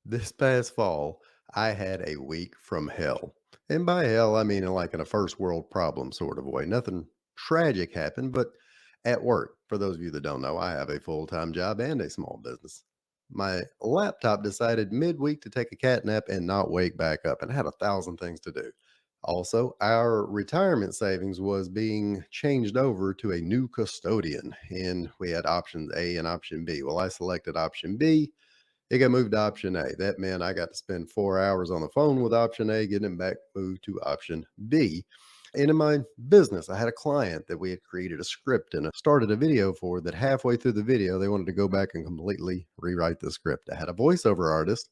This past fall, I had a week from hell. And by hell, I mean like in a first world problem sort of way. Nothing tragic happened, but at work, for those of you that don't know, I have a full time job and a small business. My laptop decided midweek to take a cat nap and not wake back up, and I had 1,000 things to do. Also, our retirement savings was being changed over to a new custodian, and we had option A and option B. Well, I selected option B. It got moved to option A. That meant I got to spend 4 hours on the phone with option A, getting it back moved to option B. And in my business, I had a client that we had created a script and started a video for that halfway through the video, they wanted to go back and completely rewrite the script. I had a voiceover artist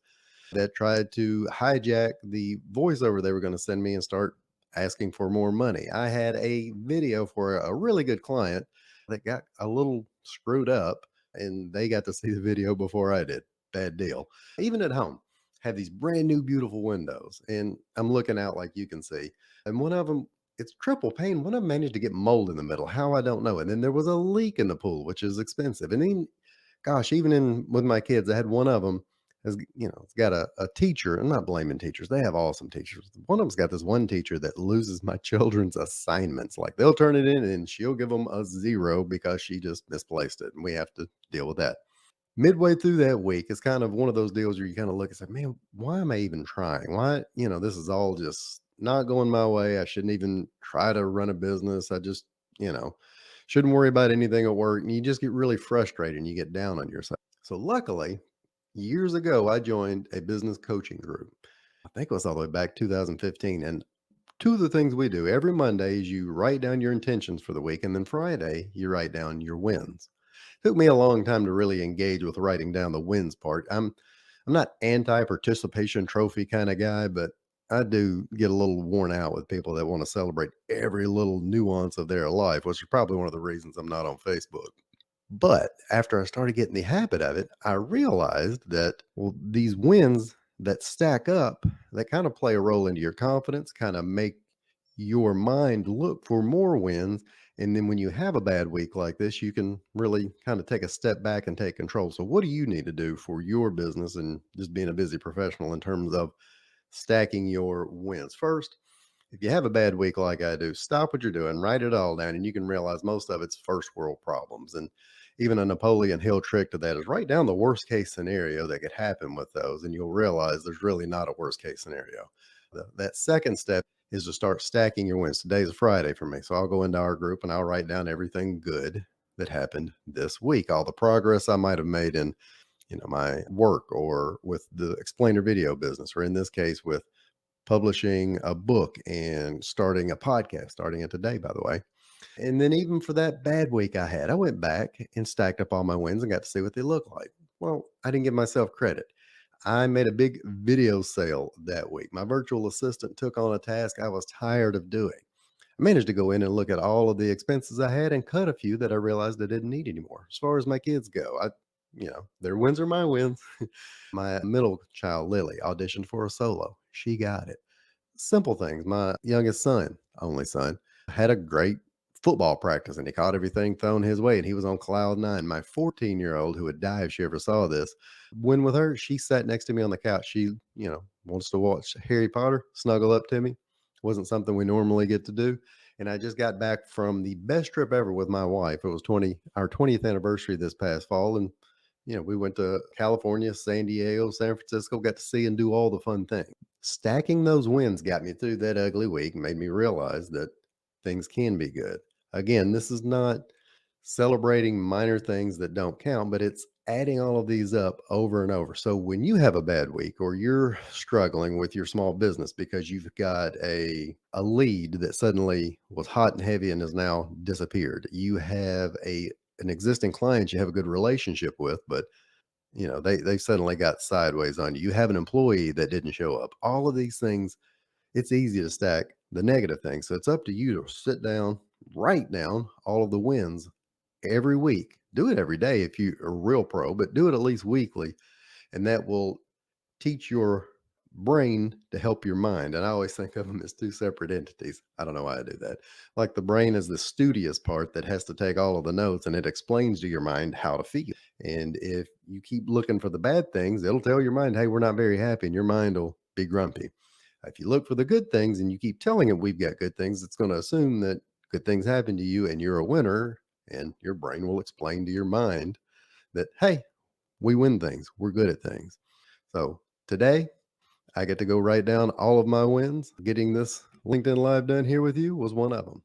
that tried to hijack the voiceover they were going to send me and start asking for more money. I had a video for a really good client that got a little screwed up and they got to see the video before I did. Bad deal. Even at home, have these brand new beautiful windows and I'm looking out like you can see. And one of them, it's triple pane. One of them managed to get mold in the middle. How I don't know. And then there was a leak in the pool, which is expensive. And then gosh, even in with my kids, I had one of them has, it's got a teacher. I'm not blaming teachers. They have awesome teachers. One of them's got this one teacher that loses my children's assignments. Like they'll turn it in and she'll give them a zero because she just misplaced it. And we have to deal with that. Midway through that week, it's kind of one of those deals where you kind of look and say, man, why am I even trying? Why, this is all just not going my way. I shouldn't even try to run a business. I just, you know, shouldn't worry about anything at work. And you just get really frustrated and you get down on yourself. So luckily, years ago, I joined a business coaching group. I think it was all the way back 2015. And two of the things we do every Monday is you write down your intentions for the week. And then Friday, you write down your wins. Took me a long time to really engage with writing down the wins part. I'm not anti-participation trophy kind of guy, but I do get a little worn out with people that want to celebrate every little nuance of their life, which is probably one of the reasons I'm not on Facebook. But after I started getting the habit of it, I realized that, well, these wins that stack up, that kind of play a role into your confidence, kind of make your mind look for more wins. And then when you have a bad week like this, you can really kind of take a step back and take control. So, what do you need to do for your business and just being a busy professional in terms of stacking your wins? First, if you have a bad week like I do, stop what you're doing, write it all down, and you can realize most of it's first world problems. And even a Napoleon Hill trick to that is write down the worst case scenario that could happen with those, and you'll realize there's really not a worst case scenario. That second step is to start stacking your wins. Today's a Friday for me, so I'll go into our group and I'll write down everything good that happened this week, all the progress I might have made in my work or with the explainer video business, or in this case with publishing a book and starting a podcast, starting it today, by the way. And then even for that bad week I had, I went back and stacked up all my wins and got to see what they look like. Well, I didn't give myself credit. I made a big video sale that week. My virtual assistant took on a task I was tired of doing. I managed to go in and look at all of the expenses I had and cut a few that I realized I didn't need anymore. As far as my kids go, their wins are my wins. My middle child, Lily, auditioned for a solo. She got it. Simple things. My youngest son, only son, had a great football practice and he caught everything thrown his way and he was on cloud nine. My 14-year-old, who would die if she ever saw this, when with her, she sat next to me on the couch. She, wants to watch Harry Potter, snuggle up to me. Wasn't something we normally get to do. And I just got back from the best trip ever with my wife. It was our 20th anniversary this past fall. And we went to California, San Diego, San Francisco, got to see and do all the fun things. Stacking those wins got me through that ugly week, made me realize that things can be good. Again, this is not celebrating minor things that don't count, but it's adding all of these up over and over. So when you have a bad week or you're struggling with your small business because you've got a lead that suddenly was hot and heavy and has now disappeared. You have an existing client you have a good relationship with, but they suddenly got sideways on you. You have an employee that didn't show up. All of these things, it's easy to stack the negative things. So it's up to you to sit down, write down all of the wins every week. Do it every day if you're a real pro, but do it at least weekly. And that will teach your brain to help your mind. And I always think of them as two separate entities. I don't know why I do that. Like the brain is the studious part that has to take all of the notes and it explains to your mind how to feel. And if you keep looking for the bad things, it'll tell your mind, hey, we're not very happy, and your mind will be grumpy. If you look for the good things and you keep telling it we've got good things, it's going to assume that good things happen to you and you're a winner. And your brain will explain to your mind that, hey, we win things, we're good at things. So today, I get to go write down all of my wins. Getting this LinkedIn Live done here with you was one of them.